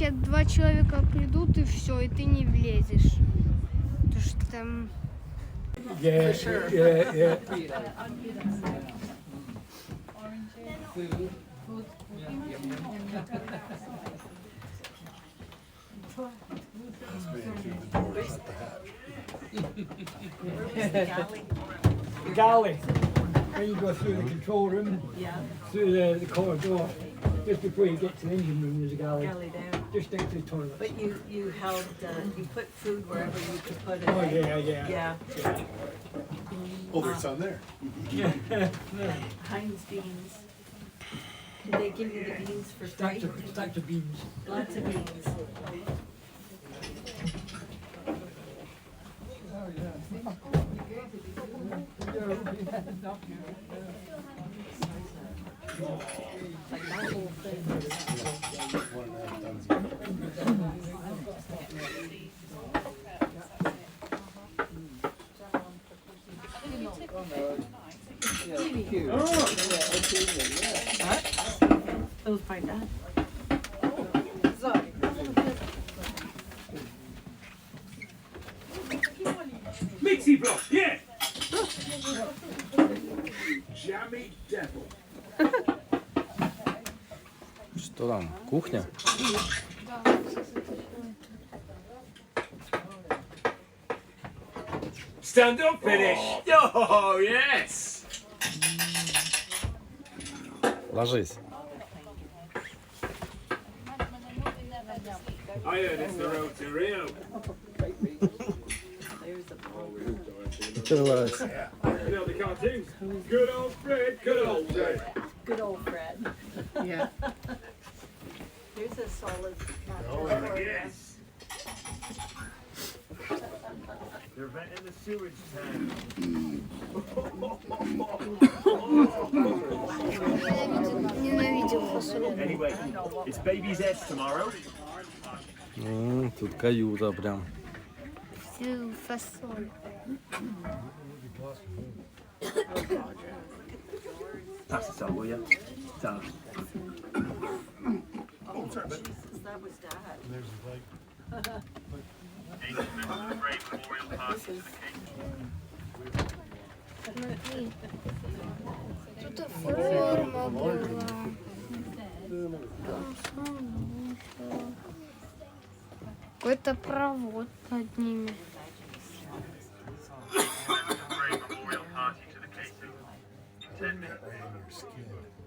тебе 2 человека придут и все, и ты не влезешь. Потому что там... Yeah, yeah. The galley. When you go through the control room, through the corridor, just before you get to the engine room, there's a galley. Galley down. Just next to the toilet. But you held, you put food wherever you could put it. Oh yeah. Oh, there's some there. Heinz beans. Did they give you the beans for free? Stacks of beans. Lots of beans. Like that whole thing. 1.5 tons. Those by that. Mixie block, yeah! Jammy devil. Что там? Кухня? Stand up finish. Oh, yes! Ложись. I heard it's the road to Rio. Что нравится? You know the cartoons? Good old Fred, good old Fred. Good old Fred. Yeah. Here's a solid. Oh, yes. They're venting the sewage tank. Ненавидел фасоль. Anyway, it's baby's head tomorrow. Тут каюта прям. Всю фасоль. Pass this out, will you? Done. Oh, Jesus, that was Dad. There's like Тут форма была. Какой-то провод над ними.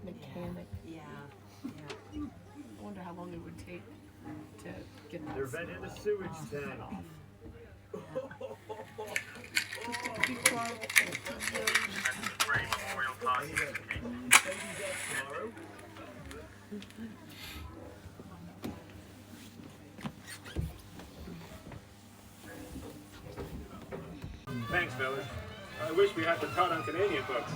Mechanic. Yeah. I wonder how long it would take to get They're that. venting the sewage tank. Thanks, fellas. I wish we had the card on Canadian books.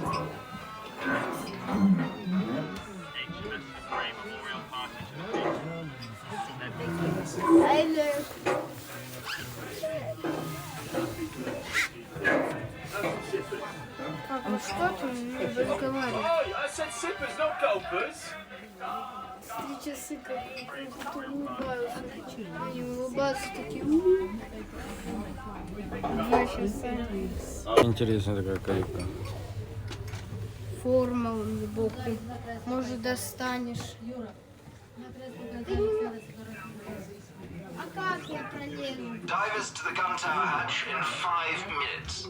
Ну что ты не разговариваешь? Oh, I said sippers, not gulpers. 3 часа как улыбаются. Они улыбаются такие. 2 часа. Интересная такая каюта. Форма сбоку. Может, достанешь. А как я пролезу? Divers to the gun tower hatch in 5 minutes.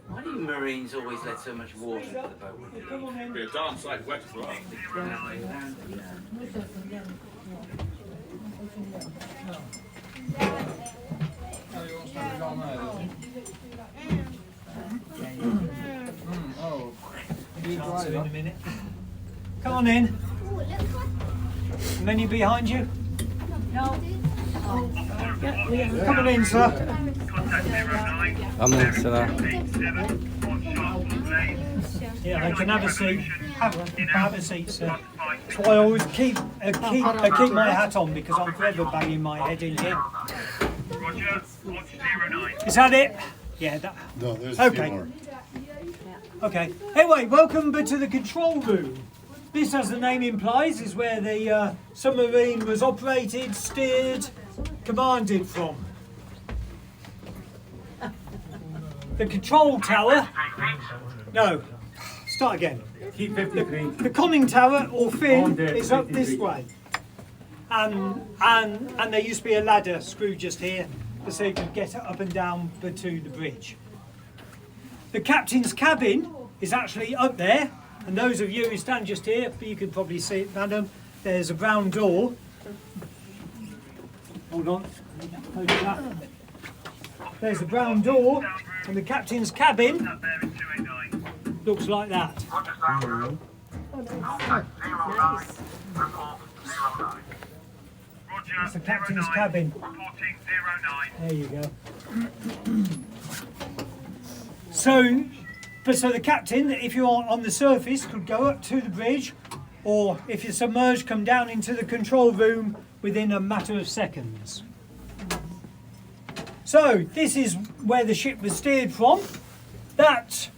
Why do Marines always let so much water into the boat? Be a darn sight wet as well. In a minute. Come on in. Many behind you? No. Come on in, sir. А ну, сюда. Yeah, they can have a seat. Have a seat, sir. That's why I always keep my hat on because I'm forever banging my head in here. Is that it? Yeah. no, there's a few Okay. more. Okay. Anyway, welcome to the control room. This, as the name implies, is where the submarine was operated, steered, commanded from. The control tower, no, start again. Keep 50 feet. The conning tower or fin On deck, is up 50 this feet. way. And there used to be a ladder screwed just here so you could get up and down to the bridge. The captain's cabin is actually up there, and those of you who stand just here, you can probably see it, madam, there's a brown door. Hold on. Hold it up. There's a brown door, and the captain's cabin looks like that. That's the captain's cabin. There you go. So the captain, if you're on the surface, could go up to the bridge, or if you're submerged, come down into the control room within a matter of seconds. So this is where the ship was steered from. That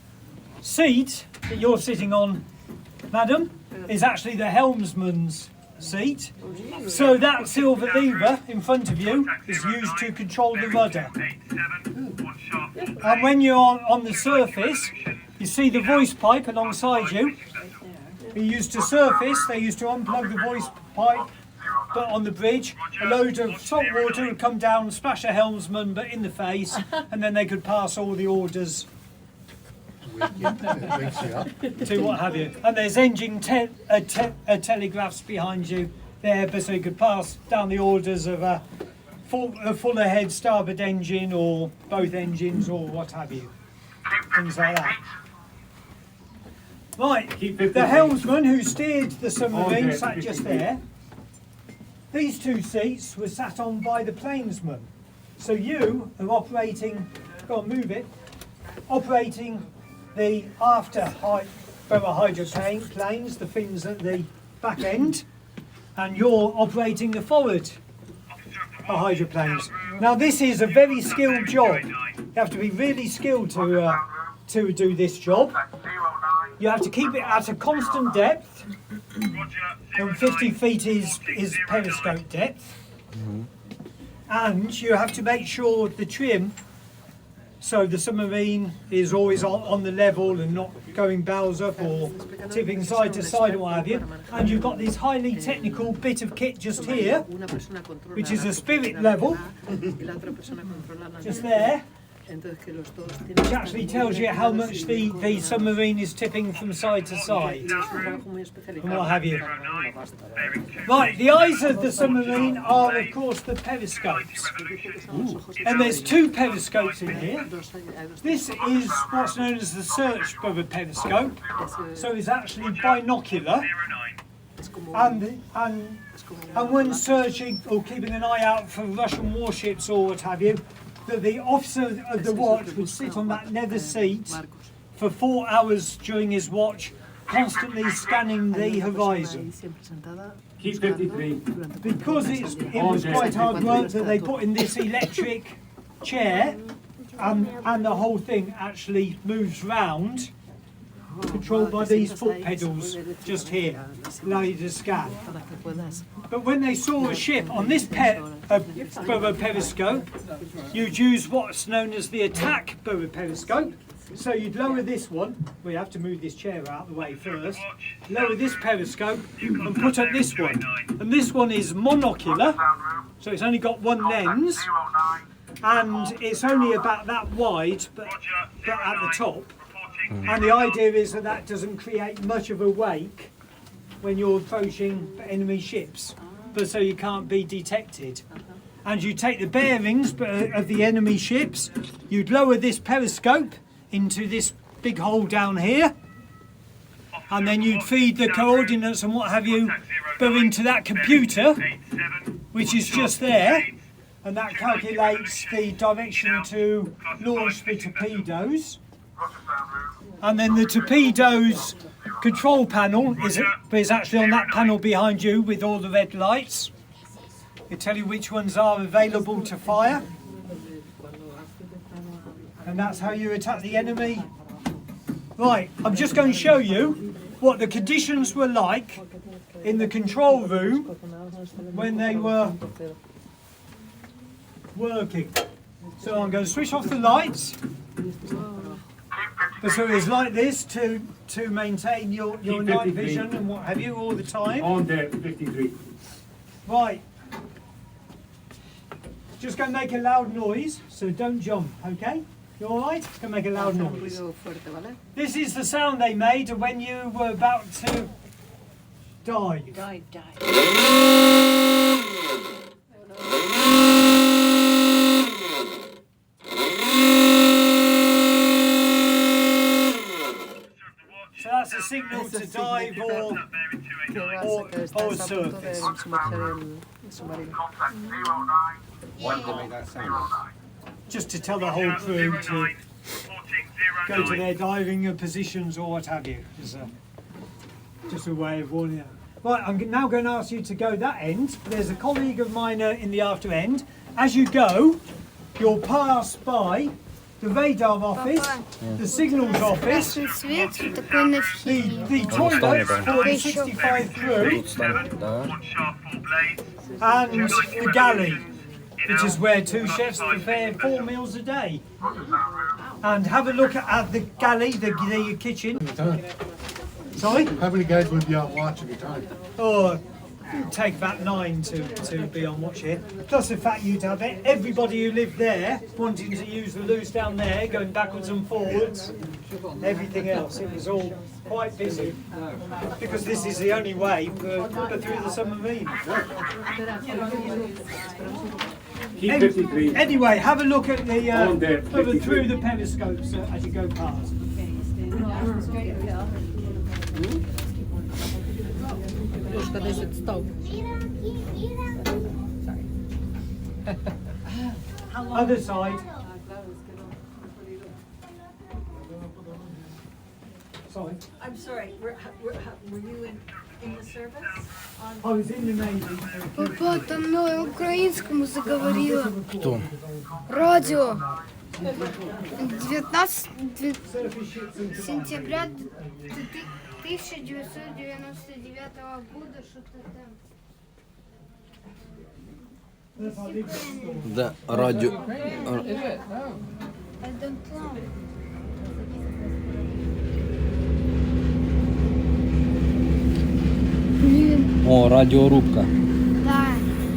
seat that you're sitting on, madam, is actually the helmsman's seat. So that silver lever in front of you is used to control the rudder. And when you're on the surface, you see the voice pipe alongside you. They used to surface, they used to unplug the voice pipe, but on the bridge, a load of salt water would come down, splash a helmsman but in the face, and then they could pass all the orders to what have you. And there's engine telegraphs behind you there, but so you could pass down the orders of a full ahead starboard engine or both engines or what have you. Things like that. Right, the helmsman who steered the submarine sat just there. These two seats were sat on by the planesman. So you are operating, go on, move it, operating the after hydroplanes, the fins at the back end, and you're operating the forward hydroplanes. Now this is a very skilled job. You have to be really skilled to do this job. You have to keep it at a constant depth, and 50 feet is periscope depth. And you have to make sure the trim, so the submarine is always on the level and not going bows up or tipping side to side or what have you. And you've got this highly technical bit of kit just here, which is a spirit level, just there, which actually tells you how much the submarine is tipping from side to side, and what have you. Right, the eyes of the submarine are of course the periscopes. And there's two periscopes in here. This is what's known as the search bow periscope, so it's actually binocular. And when searching or keeping an eye out for Russian warships or what have you, that the officer of the watch would sit on that leather seat for 4 hours during his watch, constantly scanning the horizon. Keep 50 feet. Because it was quite hard work that they put in this electric chair, and the whole thing actually moves round, controlled by these foot pedals just here, allow you to scan. But when they saw a ship on this periscope, you'd use what's known as the attack bow periscope. So you'd lower this one, we have to move this chair out of the way first, lower this periscope and put up this one. And this one is monocular, so it's only got one lens, and it's only about that wide, but at the top. And the idea is that that doesn't create much of a wake when you're approaching enemy ships, but so you can't be detected. And you take the bearings of the enemy ships, you'd lower this periscope into this big hole down here, and then you'd feed the coordinates and what have you into that computer, which is just there, and that calculates the direction to launch the torpedoes. And then the torpedoes control panel is actually on that panel behind you with all the red lights. They tell you which ones are available to fire. And that's how you attack the enemy. Right, I'm just going to show you what the conditions were like in the control room when they were working. So I'm going to switch off the lights. So it's like this to maintain your night vision and what have you all the time. On deck, 53. Right. Just going to make a loud noise, so don't jump, okay? You alright? It's going to make a loud noise. This is the sound they made when you were about to dive. Dive. So that's a signal to dive or surface. When they make that sound? Just to tell the whole crew to go to their diving positions or what have you. Just a way of warning them. Right, I'm now going to ask you to go that end. There's a colleague of mine in the after end. As you go, you'll pass by the radar office, the signals office, Свет такой на the toilets for the 65 crew, and the galley, which is where 2 chefs prepare 4 meals a day. And have a look at the galley, the kitchen. Sorry? How many guys would be on watch at a time? Oh, it'd take about 9 to be on watch here. Plus the fact you'd have everybody who lived there wanting to use the loos down there, going backwards and forwards, everything else. It was all quite busy because this is the only way through the submarine. Keep 53. Anyway, have a look at the On deck, through the periscopes as you go past. Ложка 10 стов. Other side. Sorry. I'm sorry, were you in the service? I was in the Navy. Папа, там на украинскому заговорила. Кто? Радио. 19 сентября 1999 года, что-то там. Да, радио. I don't know. Блин, О, радиорубка. да,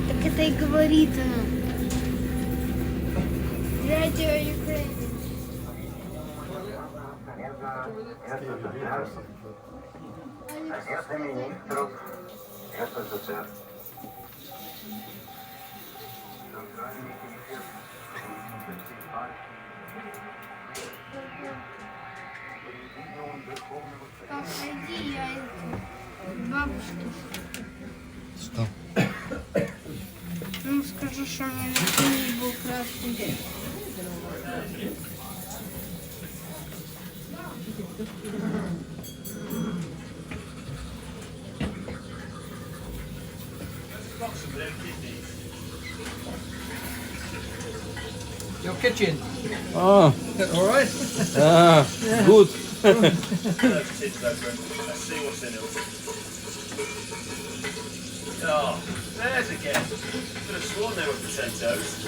так это и говорит она. Радио Украины. Совета министров СССР. Центральный комитет коммунистической партии. Президиум Верховного Так, найди, я бабушке. Что? Ну, скажу, что мне на фильме был красный. Your kitchen. Ah, All right. good. Oh, there's again. Could have sworn they were potatoes.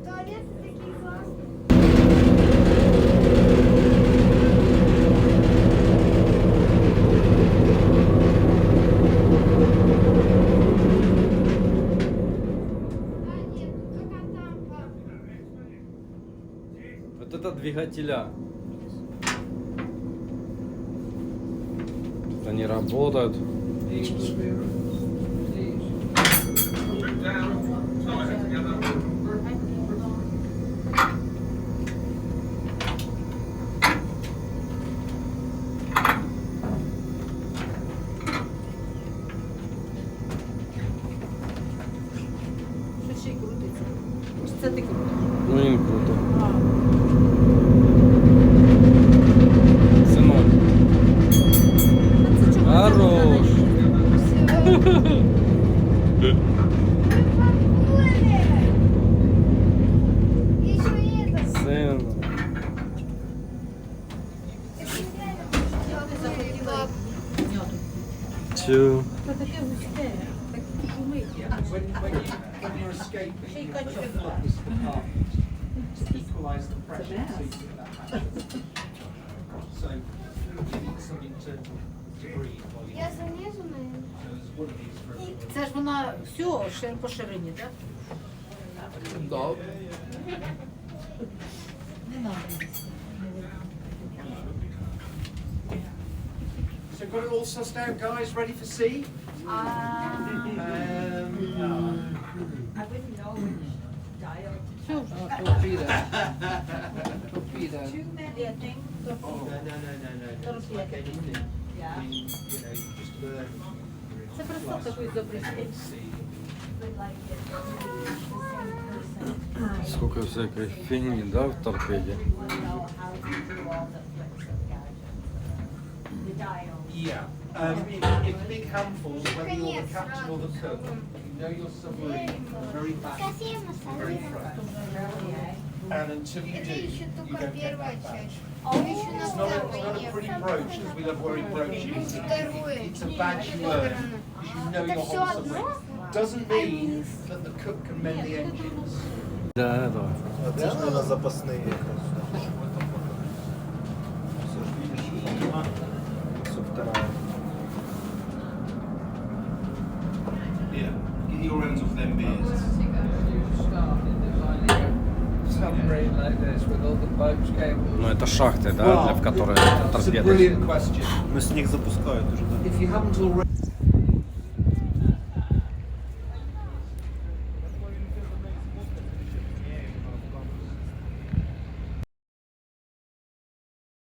Туалеты такие классные. А, нет, только там, пап. Вот это двигателя. Они работают. Що ще й крутиться? Чи це ти крутиш? Ну им круто. Сынок. Та це чого? Хорош. Еще это. Сын. Пап, Чё? Це таке густе, так шумить. When you're escaping, Ще й you качок. flip this compartment to equalise the pressure seating that hatch. So you need something to breathe while you я залезу, наверное. so there's one of these for everyone. Це ж вона все по ширині, так? Да. Не надо. So got it all sussed out, guys, ready for sea? I wouldn't know which dial. Torpedo. Torpedo. Too many, I think. No, like anything. Yeah. You know, you just learn. Це просто такий добрий Сколько всякой фигни, да, в торпеде? Yeah. In big handfuls, whether you're the captain or the cook, you know your submarine very back, very front. And until you Это do, еще you только don't get первая that back. часть. А еще на It's not второй a нет. pretty brooch, because we love wearing brooches. Второе. It's a badge you earn, because you know Это you're все on одно? submarine. Doesn't mean that the cook can mend the engines. Да, да. Це ж не на запасний. Все вторая. Yeah, get your ends off them beers. Submarine like this with all the boats cables. Ну это шахты, да, в которые It's a торпеды. brilliant question. Ну, сніг запускають уже, да? If you haven't already